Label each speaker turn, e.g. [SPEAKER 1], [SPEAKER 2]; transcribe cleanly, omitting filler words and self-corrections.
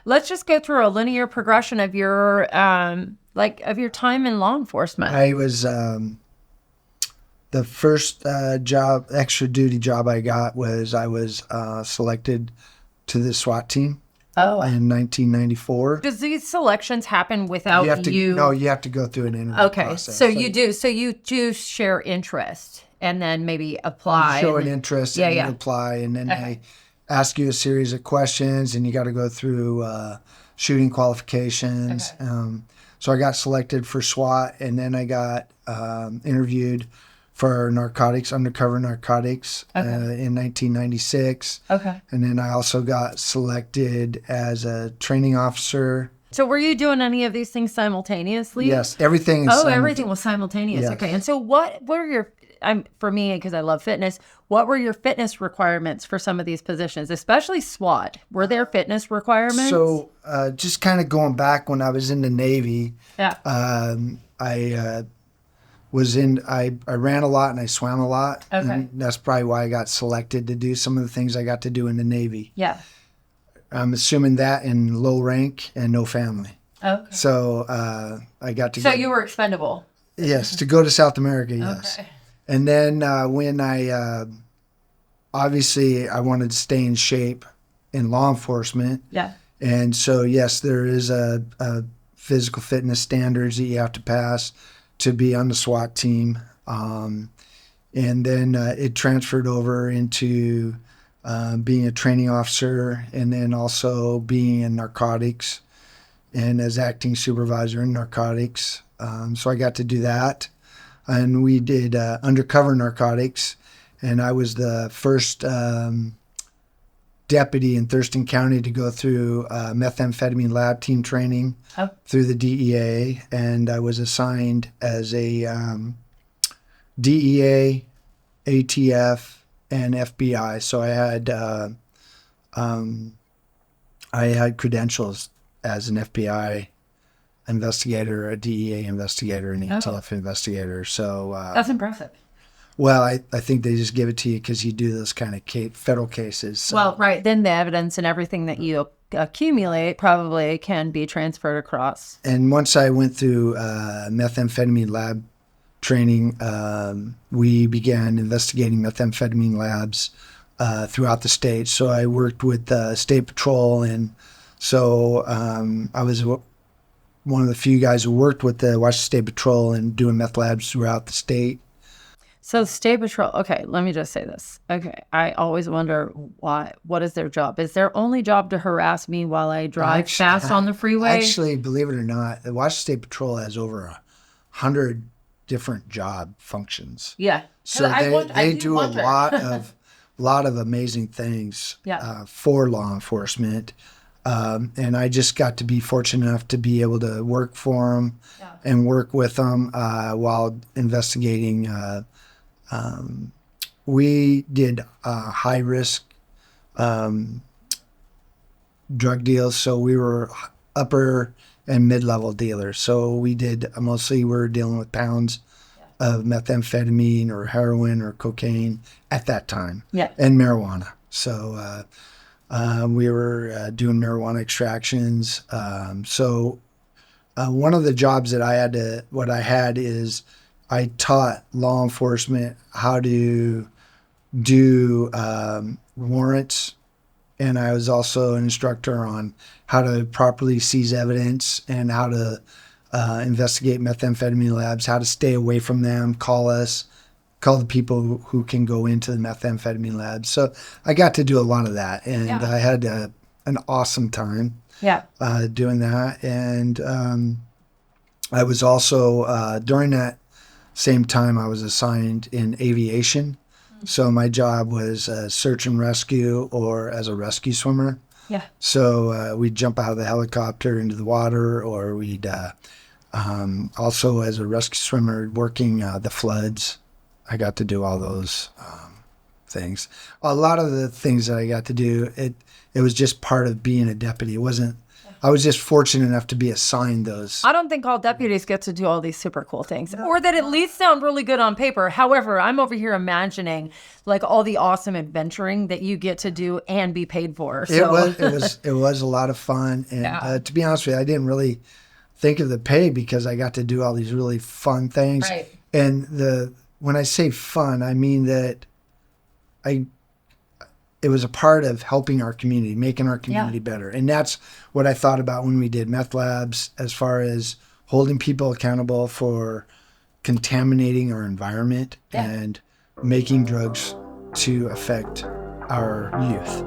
[SPEAKER 1] let's just go through a linear progression of your of your time in law enforcement.
[SPEAKER 2] I was the first extra duty job I got was I was selected to the SWAT team.
[SPEAKER 1] Oh.
[SPEAKER 2] In 1994.
[SPEAKER 1] Does these selections happen without you?
[SPEAKER 2] No, you have to go through an interview process.
[SPEAKER 1] So you do. So you do share interest and then maybe apply.
[SPEAKER 2] You show an interest and you apply, and then they ask you a series of questions, and you got to go through shooting qualifications. So I got selected for SWAT, and then I got interviewed for undercover narcotics in 1996.
[SPEAKER 1] Okay.
[SPEAKER 2] And then I also got selected as a training officer.
[SPEAKER 1] So were you doing any of these things simultaneously?
[SPEAKER 2] Yes, everything.
[SPEAKER 1] Everything was simultaneous. Yes. Okay. And so what were your, for me, because I love fitness, what were your fitness requirements for some of these positions, especially SWAT? Were there fitness requirements?
[SPEAKER 2] So just kind of going back when I was in the Navy, I ran a lot and I swam a lot.
[SPEAKER 1] Okay.
[SPEAKER 2] And that's probably why I got selected to do some of the things I got to do in the Navy.
[SPEAKER 1] Yeah.
[SPEAKER 2] I'm assuming that in low rank and no family.
[SPEAKER 1] Okay.
[SPEAKER 2] So I got to
[SPEAKER 1] So you were expendable?
[SPEAKER 2] Yes, to go to South America, yes. Okay. And then when I, obviously I wanted to stay in shape in law enforcement.
[SPEAKER 1] Yeah.
[SPEAKER 2] And so, yes, there is a physical fitness standards that you have to pass to be on the SWAT team. And then it transferred over into being a training officer, and then also being in narcotics and as acting supervisor in narcotics. So I got to do that. And we did undercover narcotics, and I was the first deputy in Thurston County to go through methamphetamine lab team training through the DEA, and I was assigned as a DEA, ATF, and FBI. So I had credentials as an FBI investigator, a DEA investigator, and ATF investigator. So
[SPEAKER 1] that's impressive.
[SPEAKER 2] Well, I think they just give it to you because you do those kind of federal cases. So.
[SPEAKER 1] Well, right. Then the evidence and everything that you accumulate probably can be transferred across.
[SPEAKER 2] And once I went through methamphetamine lab training, we began investigating methamphetamine labs throughout the state. So I worked with State Patrol, and so I was one of the few guys who worked with the Washington State Patrol and doing meth labs throughout the state.
[SPEAKER 1] So State Patrol, okay, let me just say this. Okay, I always wonder what is their job? Is their only job to harass me while I drive fast on the freeway?
[SPEAKER 2] Actually, believe it or not, the Washington State Patrol has over 100 different job functions.
[SPEAKER 1] Yeah.
[SPEAKER 2] So they do a lot of amazing things for law enforcement. And I just got to be fortunate enough to be able to work for them and work with them while investigating. We did high risk drug deals, so we were upper and mid-level dealers. So we did we were dealing with pounds of methamphetamine or heroin or cocaine at that time, and marijuana. So we were doing marijuana extractions. So one of the jobs that I had is I taught law enforcement how to do warrants, and I was also an instructor on how to properly seize evidence and how to investigate methamphetamine labs, how to stay away from them, call the people who can go into the methamphetamine labs. So I got to do a lot of that, and I had an awesome time doing that. And I was also, during that same time, I was assigned in aviation. So my job was search and rescue or as a rescue swimmer.
[SPEAKER 1] Yeah.
[SPEAKER 2] So we'd jump out of the helicopter into the water, or we'd also as a rescue swimmer working the floods. I got to do all those things. A lot of the things that I got to do, it was just part of being a deputy. It wasn't. I was just fortunate enough to be assigned those.
[SPEAKER 1] I don't think all deputies get to do all these super cool things, or that at least sound really good on paper. However, I'm over here imagining like all the awesome adventuring that you get to do and be paid for. So.
[SPEAKER 2] It was a lot of fun, and to be honest with you, I didn't really think of the pay because I got to do all these really fun things.
[SPEAKER 1] Right.
[SPEAKER 2] And when I say fun, I mean that it was a part of helping our community, making our community better. And that's what I thought about when we did meth labs, as far as holding people accountable for contaminating our environment and making drugs to affect our youth.